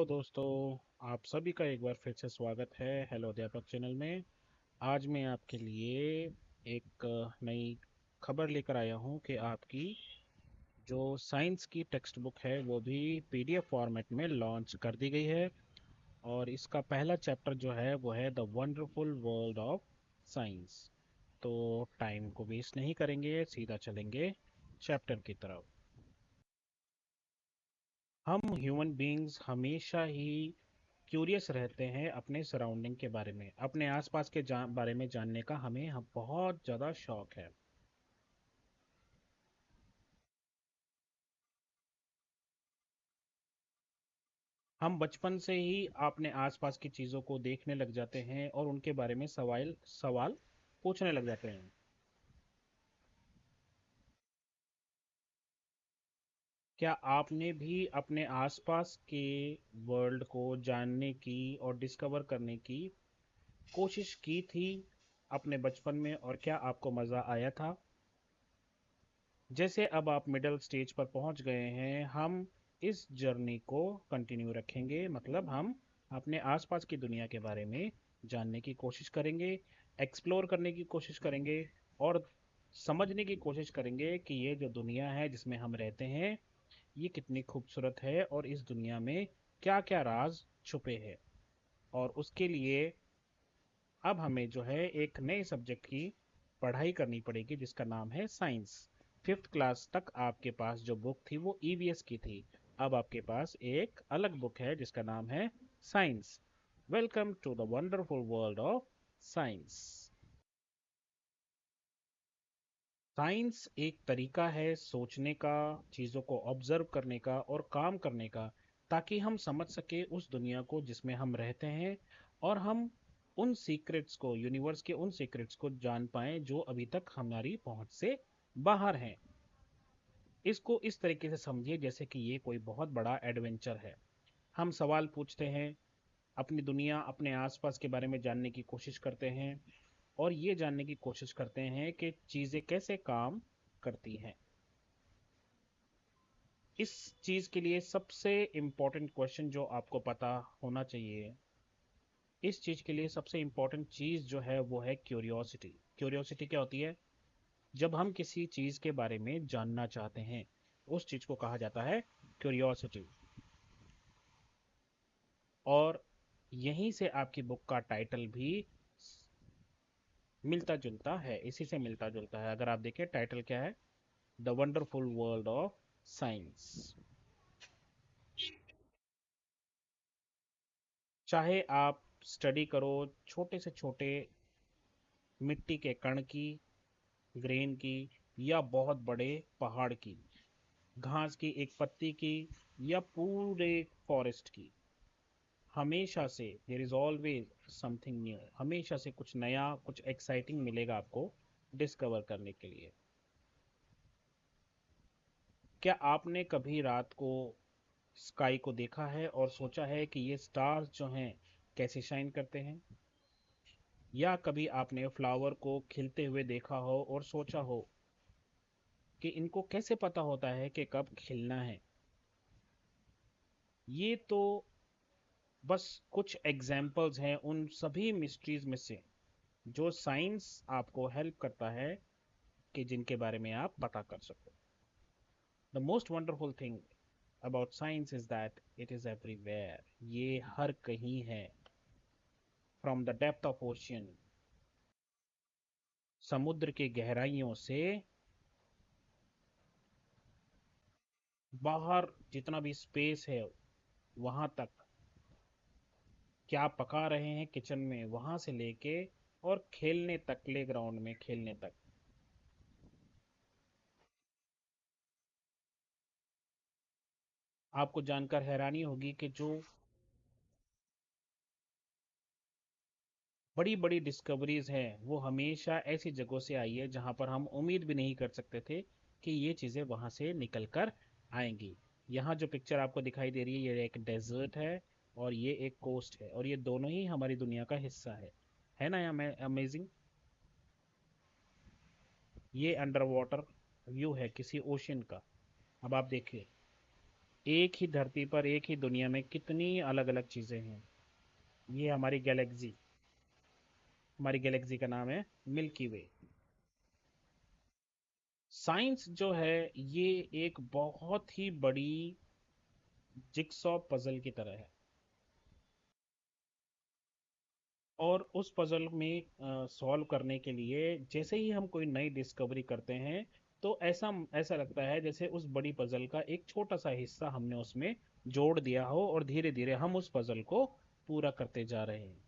Hello दोस्तों। आप सभी का एक बार फिर से स्वागत है हेलो अध्यापक चैनल में। आज मैं आपके लिए एक नई खबर लेकर आया हूं कि आपकी जो साइंस की टेक्स्ट बुक है वो भी पीडीएफ फॉर्मेट में लॉन्च कर दी गई है। और इसका पहला चैप्टर जो है वो है the wonderful world of science. तो टाइम को वेस्ट नहीं करेंगे, सीधा चलेंगे चैप्टर की तरफ। हम ह्यूमन बीइंग्स हमेशा ही क्यूरियस रहते हैं अपने सराउंडिंग के बारे में, अपने आसपास के बारे में जानने का हमें बहुत ज़्यादा शौक है। हम बचपन से ही अपने आसपास की चीज़ों को देखने लग जाते हैं और उनके बारे में सवाल सवाल पूछने लग जाते हैं। क्या आपने भी अपने आसपास के वर्ल्ड को जानने की और डिस्कवर करने की कोशिश की थी अपने बचपन में, और क्या आपको मज़ा आया था? जैसे अब आप मिडिल स्टेज पर पहुंच गए हैं, हम इस जर्नी को कंटिन्यू रखेंगे। मतलब हम अपने आसपास की दुनिया के बारे में जानने की कोशिश करेंगे, एक्सप्लोर करने की कोशिश करेंगे, और समझने की कोशिश करेंगे कि ये जो दुनिया है जिसमें हम रहते हैं ये कितनी खूबसूरत है और इस दुनिया में क्या क्या राज छुपे हैं। और उसके लिए अब हमें जो है एक नए सब्जेक्ट की पढ़ाई करनी पड़ेगी जिसका नाम है साइंस। फिफ्थ क्लास तक आपके पास जो बुक थी वो ईवीएस की थी। अब आपके पास एक अलग बुक है जिसका नाम है science. Welcome to the wonderful world of science. Science एक तरीका है सोचने का, चीज़ों को ऑब्जर्व करने का और काम करने का, ताकि हम समझ सके उस दुनिया को जिसमें हम रहते हैं, और हम उन सीक्रेट्स को, यूनिवर्स के उन सीक्रेट्स को जान पाएं जो अभी तक हमारी पहुंच से बाहर हैं। इसको इस तरीके से समझिए जैसे कि ये कोई बहुत बड़ा एडवेंचर है। हम सवाल पूछते हैं, अपनी दुनिया, अपने आसपास के बारे में जानने की कोशिश करते हैं, और ये जानने की कोशिश करते हैं कि चीज़ें कैसे काम करती हैं। इस चीज़ के लिए सबसे इम्पोर्टेंट क्वेश्चन जो आपको पता होना चाहिए, इस चीज़ के लिए सबसे इम्पोर्टेंट चीज़ जो है वो है क्यूरियोसिटी। क्यूरियोसिटी क्या होती है? जब हम किसी चीज़ के बारे में जानना चाहते हैं, उस चीज़ को कहा जाता है क्यूरियोसिटी। और यहीं से आपकी बुक का टाइटल भी मिलता जुलता है, इसी से मिलता जुलता है। अगर आप देखें टाइटल क्या है, the wonderful world of science. चाहे आप स्टडी करो छोटे से छोटे मिट्टी के कण की, ग्रेन की, या बहुत बड़े पहाड़ की, घास की एक पत्ती की, या पूरे फॉरेस्ट की, हमेशा से there is always something new. हमेशा से कुछ नया, कुछ एक्साइटिंग मिलेगा आपको डिस्कवर करने के लिए। क्या आपने कभी रात को स्काई को देखा है और सोचा है कि ये स्टार्स जो हैं कैसे शाइन करते हैं? या कभी आपने फ्लावर को खिलते हुए देखा हो और सोचा हो कि इनको कैसे पता होता है कि कब खिलना है? ये तो बस कुछ एग्जाम्पल्स हैं उन सभी मिस्ट्रीज में से जो साइंस आपको हेल्प करता है कि जिनके बारे में आप पता कर सको। The most wonderful thing about science is that it is everywhere. ये हर कहीं है। From the depth of ocean, समुद्र की गहराइयों से बाहर जितना भी स्पेस है वहां तक, क्या पका रहे हैं किचन में वहां से लेके और खेलने तक, प्ले ग्राउंड में खेलने तक। आपको जानकर हैरानी होगी कि जो बड़ी बड़ी डिस्कवरीज हैं वो हमेशा ऐसी जगहों से आई है जहां पर हम उम्मीद भी नहीं कर सकते थे कि ये चीज़ें वहां से निकल कर आएंगी। यहाँ जो पिक्चर आपको दिखाई दे रही है ये एक डेजर्ट है, और ये एक कोस्ट है, और ये दोनों ही हमारी दुनिया का हिस्सा है ना? अमेजिंग। ये अंडर वाटर व्यू है किसी ओशियन का। अब आप देखिए, एक ही धरती पर, एक ही दुनिया में कितनी अलग अलग चीजें हैं। ये हमारी गैलेक्सी का नाम है मिल्की वे। साइंस जो है ये एक बहुत ही बड़ी जिक्सॉ पजल की तरह है। और उस पजल में सॉल्व करने के लिए जैसे ही हम कोई नई डिस्कवरी करते हैं, तो ऐसा ऐसा लगता है जैसे उस बड़ी पजल का एक छोटा सा हिस्सा हमने उसमें जोड़ दिया हो, और धीरे धीरे हम उस पजल को पूरा करते जा रहे हैं।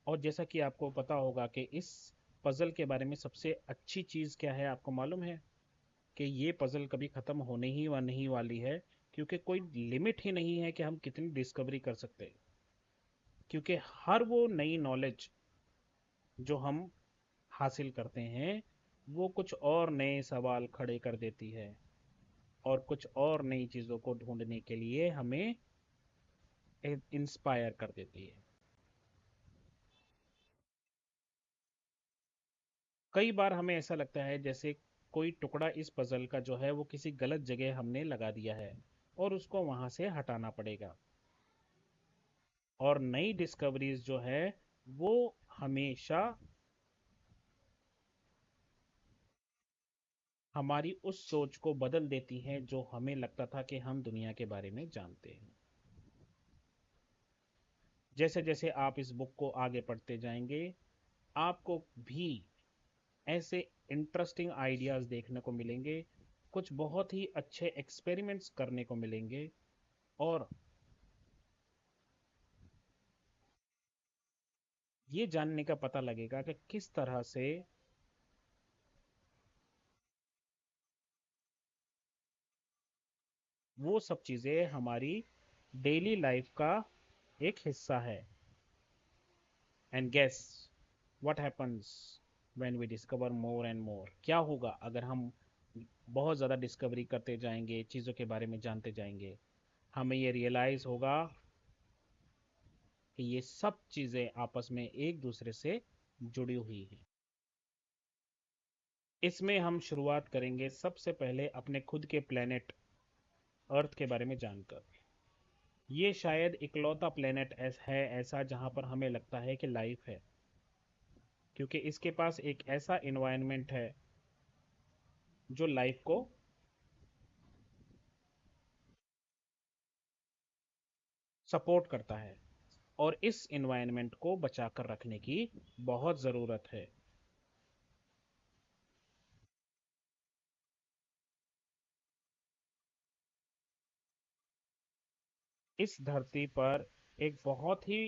और जैसा कि आपको पता होगा कि इस पजल के बारे में सबसे अच्छी चीज़ क्या है, आपको मालूम है कि ये पजल कभी ख़त्म होने ही वा नहीं वाली है, क्योंकि कोई लिमिट ही नहीं है कि हम कितनी डिस्कवरी कर सकते हैं। क्योंकि हर वो नई नॉलेज जो हम हासिल करते हैं, वो कुछ और नए सवाल खड़े कर देती है, और कुछ और नई चीज़ों को ढूंढने के लिए हमें इंस्पायर कर देती है। कई बार हमें ऐसा लगता है जैसे कोई टुकड़ा इस पजल का जो है वो किसी गलत जगह हमने लगा दिया है, और उसको वहां से हटाना पड़ेगा। और नई डिस्कवरीज जो है वो हमेशा हमारी उस सोच को बदल देती हैं जो हमें लगता था कि हम दुनिया के बारे में जानते हैं। जैसे जैसे आप इस बुक को आगे पढ़ते जाएंगे, आपको भी ऐसे इंटरेस्टिंग आइडियाज देखने को मिलेंगे, कुछ बहुत ही अच्छे एक्सपेरिमेंट्स करने को मिलेंगे, और ये जानने का पता लगेगा कि किस तरह से वो सब चीज़ें हमारी डेली लाइफ का एक हिस्सा है। And guess what happens when we discover more and more. क्या होगा अगर हम बहुत ज़्यादा डिस्कवरी करते जाएंगे, चीज़ों के बारे में जानते जाएंगे? हमें ये रियलाइज़ होगा कि ये सब चीज़ें आपस में एक दूसरे से जुड़ी हुई हैं। इसमें हम शुरुआत करेंगे सबसे पहले अपने खुद के प्लेनेट अर्थ के बारे में जानकर। ये शायद इकलौता प्लेनेट है ऐसा जहाँ पर हमें लगता है कि लाइफ है, क्योंकि इसके पास एक ऐसा इन्वायरमेंट है जो लाइफ को सपोर्ट करता है, और इस इन्वायरमेंट को बचा कर रखने की बहुत ज़रूरत है। इस धरती पर एक बहुत ही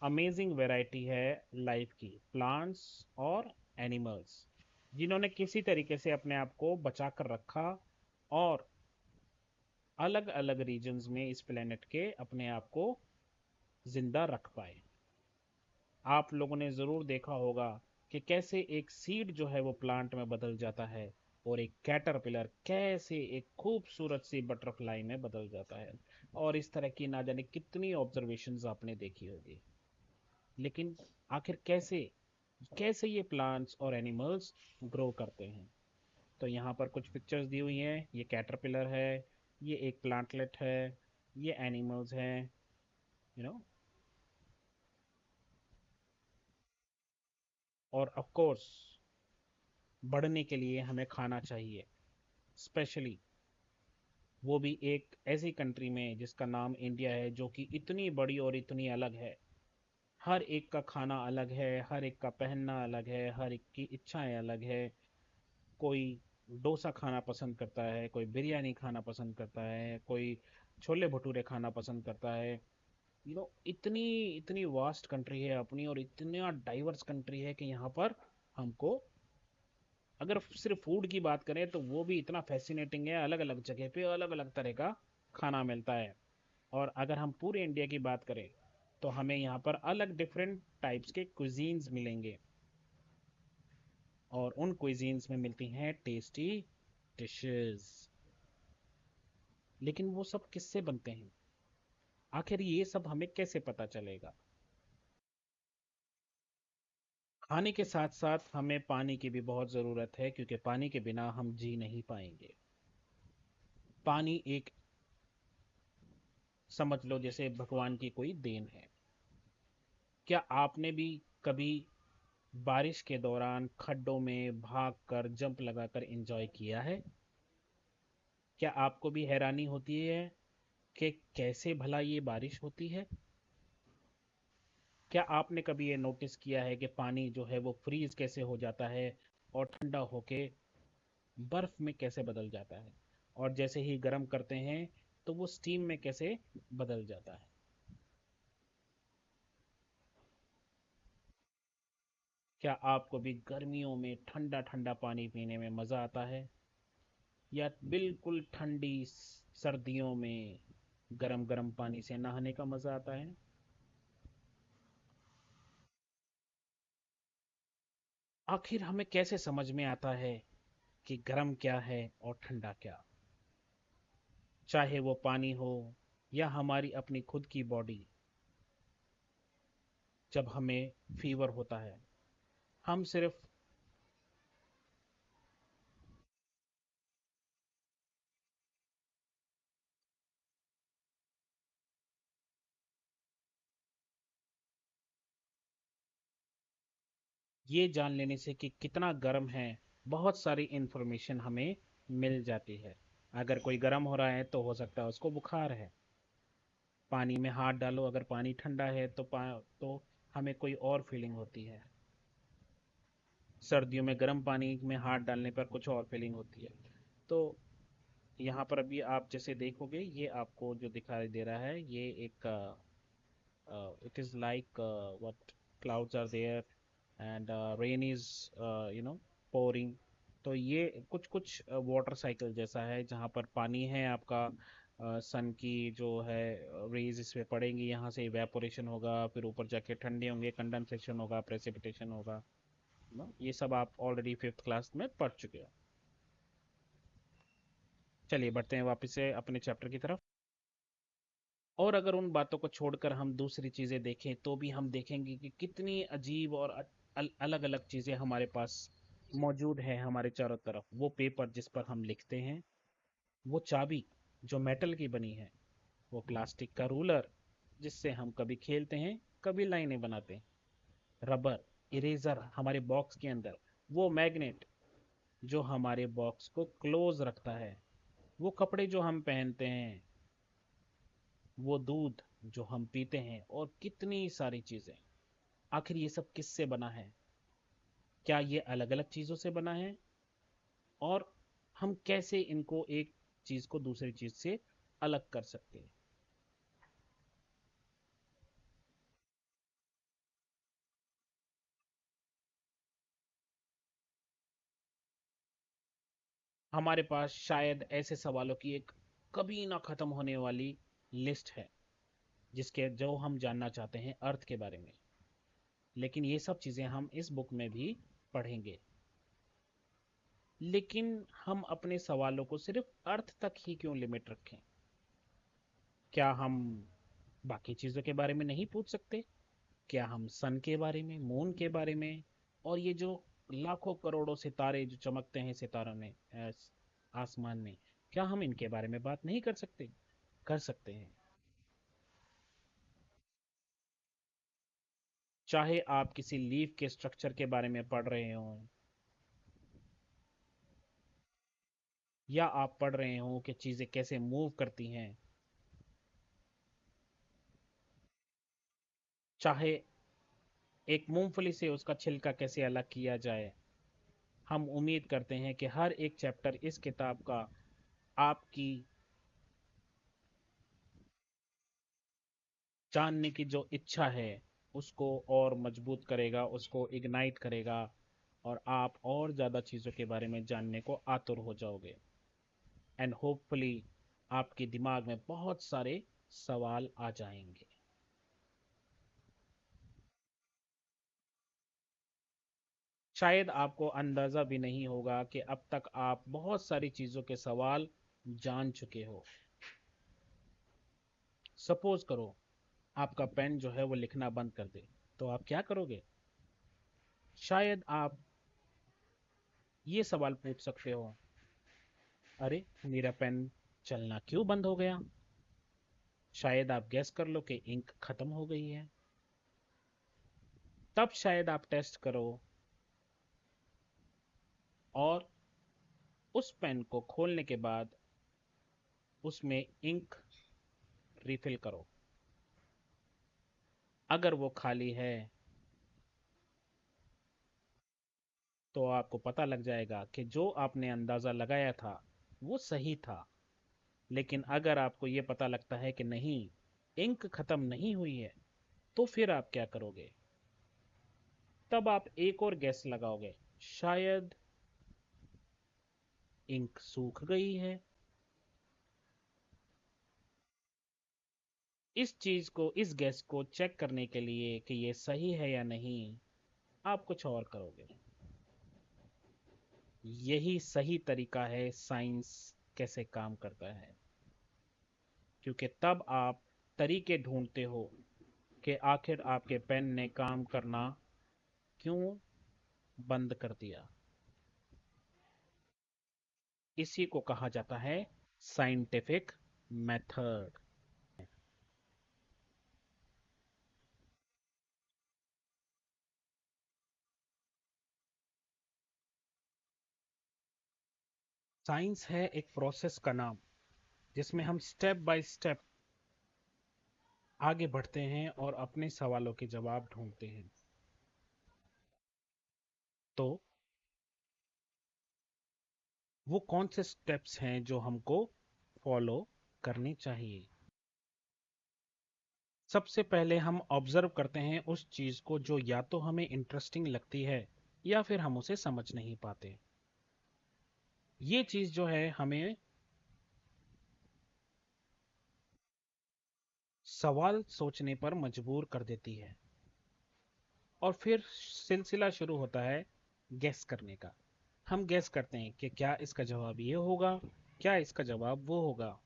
अमेजिंग वैरायटी है लाइफ की, प्लांट्स और एनिमल्स, जिन्होंने किसी तरीके से अपने आप को बचा कर रखा, और अलग अलग रीजन्स में इस प्लेनेट के अपने आप को जिंदा रख पाए। आप लोगों ने ज़रूर देखा होगा कि कैसे एक सीड जो है वो प्लांट में बदल जाता है, और एक कैटरपिलर कैसे एक खूबसूरत सी बटरफ्लाई में बदल जाता है। और इस तरह की ना जाने कितनी ऑब्जर्वेशंस आपने देखी होगी। लेकिन आखिर कैसे कैसे ये प्लांट्स और एनिमल्स ग्रो करते हैं? तो यहाँ पर कुछ पिक्चर्स दी हुई हैं। ये कैटरपिलर है, ये एक प्लांटलेट है, ये एनिमल्स हैं, यू नो। और ऑफ कोर्स बढ़ने के लिए हमें खाना चाहिए, स्पेशली वो भी एक ऐसी कंट्री में जिसका नाम इंडिया है, जो कि इतनी बड़ी और इतनी अलग है। हर एक का खाना अलग है, हर एक का पहनना अलग है, हर एक की इच्छाएं अलग है। कोई डोसा खाना पसंद करता है, कोई बिरयानी खाना पसंद करता है, कोई छोले भटूरे खाना पसंद करता है। इतनी इतनी वास्ट कंट्री है अपनी, और इतना डाइवर्स कंट्री है कि यहाँ पर हमको, अगर सिर्फ फूड की बात करें तो वो भी इतना फैसिनेटिंग है। अलग अलग जगह पे अलग अलग तरह का खाना मिलता है। और अगर हम पूरे इंडिया की बात करें तो हमें यहाँ पर अलग डिफरेंट टाइप्स के क्विजीन्स मिलेंगे, और उन क्विजीन्स में मिलती हैं टेस्टी डिशेस। लेकिन वो सब किससे बनते हैं? आखिर ये सब हमें कैसे पता चलेगा? खाने के साथ साथ हमें पानी की भी बहुत ज़रूरत है, क्योंकि पानी के बिना हम जी नहीं पाएंगे। पानी एक, समझ लो जैसे भगवान की कोई देन है। क्या आपने भी कभी बारिश के दौरान खड्डों में भागकर जंप लगाकर एंजॉय किया है? क्या आपको भी हैरानी होती है कि कैसे भला ये बारिश होती है? क्या आपने कभी ये नोटिस किया है कि पानी जो है वो फ्रीज कैसे हो जाता है और ठंडा होके बर्फ में कैसे बदल जाता है, और जैसे ही गर्म करते हैं तो वो स्टीम में कैसे बदल जाता है? क्या आपको भी गर्मियों में ठंडा ठंडा पानी पीने में मज़ा आता है, या बिल्कुल ठंडी सर्दियों में गरम गरम पानी से नहाने का मज़ा आता है? आखिर हमें कैसे समझ में आता है कि गर्म क्या है और ठंडा क्या? चाहे वो पानी हो या हमारी अपनी खुद की बॉडी। जब हमें फीवर होता है, हम सिर्फ ये जान लेने से कि कितना गर्म है, बहुत सारी इन्फॉर्मेशन हमें मिल जाती है। अगर कोई गर्म हो रहा है तो हो सकता है उसको बुखार है। पानी में हाथ डालो, अगर पानी ठंडा है तो हमें कोई और फीलिंग होती है। सर्दियों में गर्म पानी में हाथ डालने पर कुछ और फीलिंग होती है। तो यहाँ पर अभी आप जैसे देखोगे, ये आपको जो दिखाई दे रहा है ये एक, it is like what clouds are there and rain is pouring। तो ये कुछ कुछ वाटर साइकिल जैसा है, जहाँ पर पानी है आपका, सन की जो है रेज इस पे पड़ेंगी, यहाँ से इवेपोरेशन होगा, फिर ऊपर जाके ठंडे होंगे, कंडेंसेशन होगा, प्रेसिपिटेशन होगा। ये सब आप ऑलरेडी फिफ्थ क्लास में पढ़ चुके हो। चलिए बढ़ते हैं वापस से अपने चैप्टर की तरफ। और अगर उन बातों को छोड़कर हम दूसरी चीज़ें देखें तो भी हम देखेंगे कि कितनी अजीब और अलग अलग चीज़ें हमारे पास मौजूद है हमारे चारों तरफ। वो पेपर जिस पर हम लिखते हैं, वो चाबी जो मेटल की बनी है, वो प्लास्टिक का रूलर जिससे हम कभी खेलते हैं कभी लाइनें बनाते हैं, रबर इरेजर हमारे बॉक्स के अंदर, वो मैग्नेट जो हमारे बॉक्स को क्लोज रखता है, वो कपड़े जो हम पहनते हैं, वो दूध जो हम पीते हैं, और कितनी सारी चीजें। आखिर ये सब किससे बना है? क्या ये अलग अलग चीजों से बना है? और हम कैसे इनको, एक चीज को दूसरी चीज से अलग कर सकते हैं? हमारे पास शायद ऐसे सवालों की एक कभी ना खत्म होने वाली लिस्ट है, जिसके जो हम जानना चाहते हैं अर्थ के बारे में। लेकिन ये सब चीजें हम इस बुक में भी पढ़ेंगे। लेकिन हम अपने सवालों को सिर्फ अर्थ तक ही क्यों लिमिट रखें? क्या हम बाकी चीज़ों के बारे में नहीं पूछ सकते? क्या हम सन के बारे में, मून के बारे में, और ये जो लाखों करोड़ों सितारे जो चमकते हैं सितारों में, आसमान में, क्या हम इनके बारे में बात नहीं कर सकते? कर सकते हैं। चाहे आप किसी लीफ के स्ट्रक्चर के बारे में पढ़ रहे हों, या आप पढ़ रहे हों कि चीज़ें कैसे मूव करती हैं, चाहे एक मूंगफली से उसका छिलका कैसे अलग किया जाए, हम उम्मीद करते हैं कि हर एक चैप्टर इस किताब का आपकी जानने की जो इच्छा है उसको और मजबूत करेगा, उसको इग्नाइट करेगा, और आप और ज़्यादा चीज़ों के बारे में जानने को आतुर हो जाओगे। एंड होपफुली आपके दिमाग में बहुत सारे सवाल आ जाएंगे। शायद आपको अंदाज़ा भी नहीं होगा कि अब तक आप बहुत सारी चीज़ों के सवाल जान चुके हो। सपोज करो आपका पेन जो है वो लिखना बंद कर दे, तो आप क्या करोगे? शायद आप ये सवाल पूछ सकते हो, अरे मेरा पेन चलना क्यों बंद हो गया? शायद आप गैस कर लो कि इंक खत्म हो गई है। तब शायद आप टेस्ट करो और उस पेन को खोलने के बाद उसमें इंक रिफिल करो। अगर वो खाली है तो आपको पता लग जाएगा कि जो आपने अंदाज़ा लगाया था वो सही था। लेकिन अगर आपको ये पता लगता है कि नहीं, इंक खत्म नहीं हुई है, तो फिर आप क्या करोगे? तब आप एक और गैस लगाओगे, शायद इंक सूख गई है। इस गैस को चेक करने के लिए कि ये सही है या नहीं, आप कुछ और करोगे। यही सही तरीका है साइंस कैसे काम करता है, क्योंकि तब आप तरीके ढूंढते हो कि आखिर आपके पेन ने काम करना क्यों बंद कर दिया। इसी को कहा जाता है साइंटिफिक मेथड। साइंस है एक प्रोसेस का नाम जिसमें हम स्टेप बाय स्टेप आगे बढ़ते हैं और अपने सवालों के जवाब ढूंढते हैं। तो वो कौन से स्टेप्स हैं जो हमको फॉलो करने चाहिए? सबसे पहले हम ऑब्जर्व करते हैं उस चीज को जो या तो हमें इंटरेस्टिंग लगती है या फिर हम उसे समझ नहीं पाते। ये चीज जो है हमें सवाल सोचने पर मजबूर कर देती है। और फिर सिलसिला शुरू होता है गैस करने का। हम गैस करते हैं कि क्या इसका जवाब ये होगा, क्या इसका जवाब वो होगा।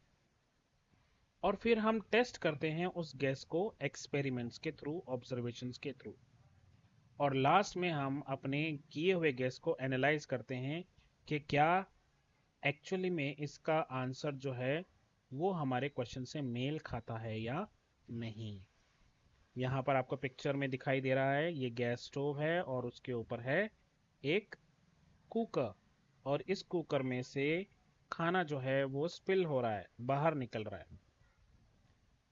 और फिर हम टेस्ट करते हैं उस गैस को एक्सपेरिमेंट्स के थ्रू, ऑब्जर्वेशंस के थ्रू। और लास्ट में हम अपने किए हुए गैस को एनालाइज करते हैं कि क्या एक्चुअली में इसका आंसर जो है वो हमारे क्वेश्चन से मेल खाता है या नहीं। यहाँ पर आपको पिक्चर में दिखाई दे रहा है, ये गैस स्टोव है और उसके ऊपर है एक कुकर। और इस कुकर में से खाना जो है वो स्पिल हो रहा है, बाहर निकल रहा है।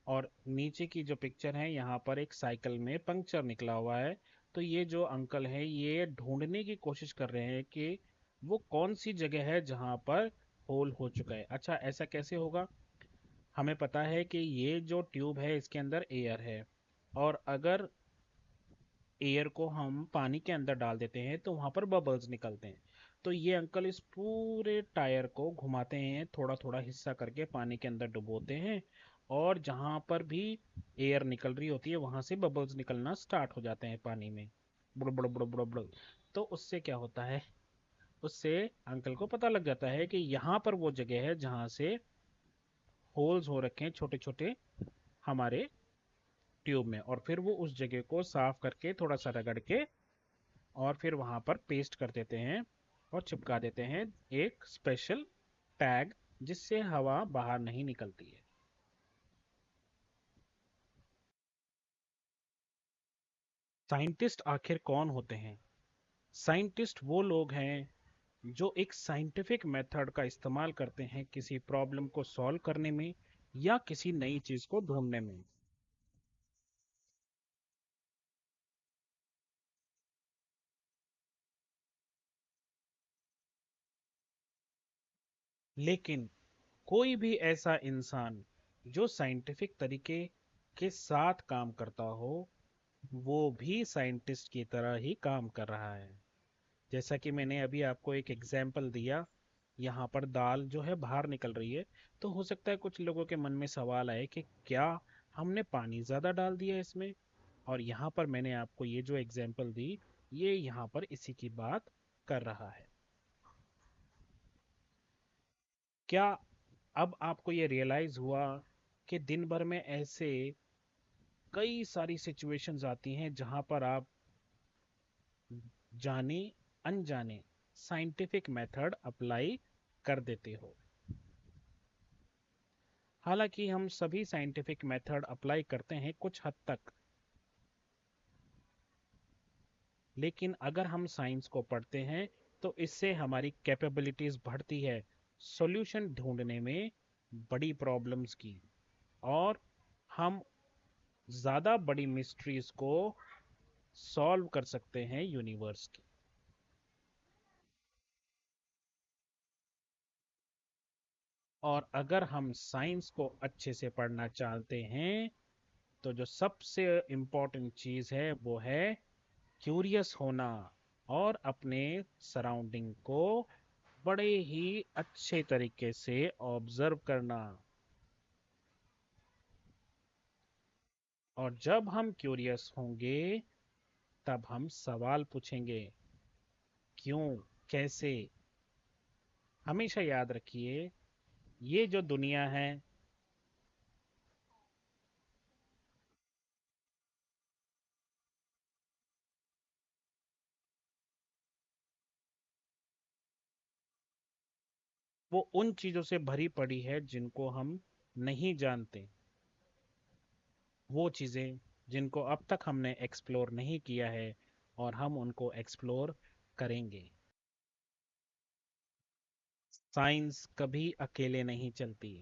और नीचे की जो पिक्चर है, यहाँ पर एक साइकिल में पंक्चर निकला हुआ है। तो ये जो अंकल है ये ढूंढने की कोशिश कर रहे हैं कि वो कौन सी जगह है जहाँ पर होल हो चुका है। अच्छा, ऐसा कैसे होगा? हमें पता है कि ये जो ट्यूब है इसके अंदर एयर है, और अगर एयर को हम पानी के अंदर डाल देते हैं तो वहां पर बबल्स निकलते हैं। तो ये अंकल इस पूरे टायर को घुमाते हैं, थोड़ा थोड़ा हिस्सा करके पानी के अंदर डुबोते हैं, और जहां पर भी एयर निकल रही होती है वहां से बबल्स निकलना स्टार्ट हो जाते हैं पानी में, बुड़ बुड़ बुड़ बुड़ बुड़। तो उससे क्या होता है, उससे अंकल को पता लग जाता है कि यहाँ पर वो जगह है जहां से होल्स हो रखे हैं छोटे छोटे हमारे ट्यूब में। और फिर वो उस जगह को साफ करके थोड़ा सा रगड़ के और फिर वहां पर पेस्ट कर देते हैं और चिपका देते हैं एक स्पेशल टैग, जिससे हवा बाहर नहीं निकलती है। साइंटिस्ट आखिर कौन होते हैं? साइंटिस्ट वो लोग हैं जो एक साइंटिफिक मेथड का इस्तेमाल करते हैं किसी प्रॉब्लम को सॉल्व करने में या किसी नई चीज को ढूंढने में। लेकिन कोई भी ऐसा इंसान जो साइंटिफिक तरीके के साथ काम करता हो, वो भी साइंटिस्ट की तरह ही काम कर रहा है। जैसा कि मैंने अभी आपको एक एग्जाम्पल दिया, यहाँ पर दाल जो है बाहर निकल रही है। तो हो सकता है कुछ लोगों के मन में सवाल आए कि क्या हमने पानी ज़्यादा डाल दिया इसमें। और यहाँ पर मैंने आपको ये जो एग्जाम्पल दी, ये यहाँ पर इसी की बात कर रहा है। क्या अब आपको ये रियलाइज़ हुआ कि दिन भर में ऐसे कई सारी सिचुएशंस आती हैं जहाँ पर आप जाने अनजाने साइंटिफिक मेथड अप्लाई कर देते हो? हालांकि हम सभी साइंटिफिक मेथड अप्लाई करते हैं कुछ हद तक, लेकिन अगर हम साइंस को पढ़ते हैं तो इससे हमारी कैपेबिलिटीज बढ़ती है सॉल्यूशन ढूंढने में बड़ी प्रॉब्लम्स की, और हम ज़्यादा बड़ी मिस्ट्रीज को सॉल्व कर सकते हैं यूनिवर्स की। और अगर हम साइंस को अच्छे से पढ़ना चाहते हैं तो जो सबसे इम्पोर्टेंट चीज़ है वो है क्यूरियस होना, और अपने सराउंडिंग को बड़े ही अच्छे तरीके से ऑब्जर्व करना। और जब हम क्यूरियस होंगे तब हम सवाल पूछेंगे, क्यों, कैसे। हमेशा याद रखिए, ये जो दुनिया है, वो उन चीज़ों से भरी पड़ी है जिनको हम नहीं जानते, वो चीज़ें जिनको अब तक हमने एक्सप्लोर नहीं किया है, और हम उनको एक्सप्लोर करेंगे। साइंस कभी अकेले नहीं चलती,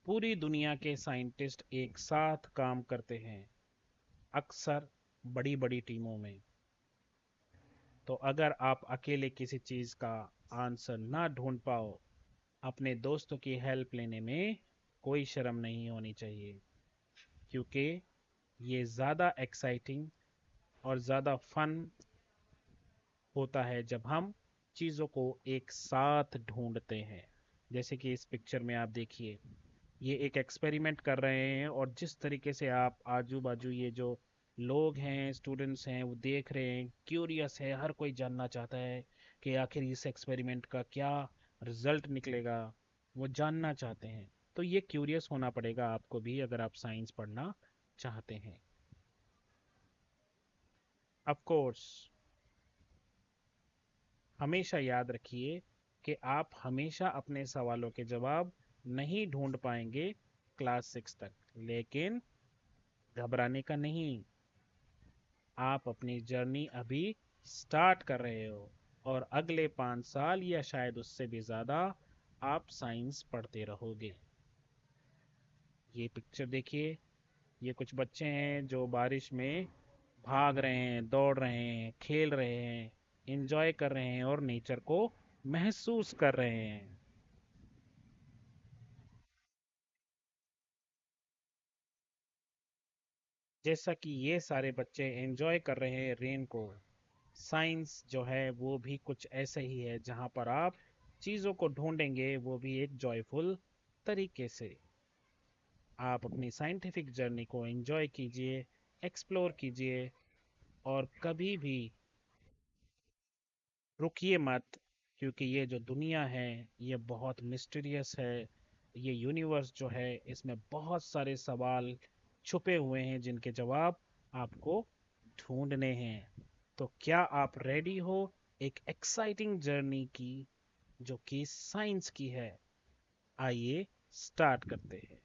पूरी दुनिया के साइंटिस्ट एक साथ काम करते हैं, अक्सर बड़ी बड़ी टीमों में। तो अगर आप अकेले किसी चीज़ का आंसर ना ढूंढ पाओ, अपने दोस्तों की हेल्प लेने में कोई शर्म नहीं होनी चाहिए, क्योंकि ये ज़्यादा एक्साइटिंग और ज़्यादा फन होता है जब हम चीज़ों को एक साथ ढूंढते हैं। जैसे कि इस पिक्चर में आप देखिए, ये एक एक्सपेरिमेंट कर रहे हैं, और जिस तरीके से आप आजू बाजू ये जो लोग हैं, स्टूडेंट्स हैं, वो देख रहे हैं, क्यूरियस है, हर कोई जानना चाहता है कि आखिर इस एक्सपेरिमेंट का क्या रिजल्ट निकलेगा, वो जानना चाहते हैं। तो ये क्यूरियस होना पड़ेगा आपको भी अगर आप साइंस पढ़ना चाहते हैं। ऑफ कोर्स, हमेशा याद रखिए कि आप हमेशा अपने सवालों के जवाब नहीं ढूंढ पाएंगे क्लास 6 तक, लेकिन घबराने का नहीं। आप अपनी जर्नी अभी स्टार्ट कर रहे हो, और अगले 5 साल या शायद उससे भी ज़्यादा आप साइंस पढ़ते रहोगे। ये पिक्चर देखिए, ये कुछ बच्चे हैं जो बारिश में भाग रहे हैं, दौड़ रहे हैं, खेल रहे हैं, एंजॉय कर रहे हैं, और नेचर को महसूस कर रहे हैं। जैसा कि ये सारे बच्चे एंजॉय कर रहे हैं रेन को, साइंस जो है वो भी कुछ ऐसे ही है, जहाँ पर आप चीज़ों को ढूंढेंगे, वो भी एक जॉयफुल तरीके से। आप अपनी साइंटिफिक जर्नी को एंजॉय कीजिए, एक्सप्लोर कीजिए, और कभी भी रुकिए मत, क्योंकि ये जो दुनिया है ये बहुत मिस्टीरियस है। ये यूनिवर्स जो है, इसमें बहुत सारे सवाल छुपे हुए हैं जिनके जवाब आपको ढूंढने हैं। तो क्या आप रेडी हो एक एक्साइटिंग जर्नी की, जो कि साइंस की है? आइए स्टार्ट करते हैं।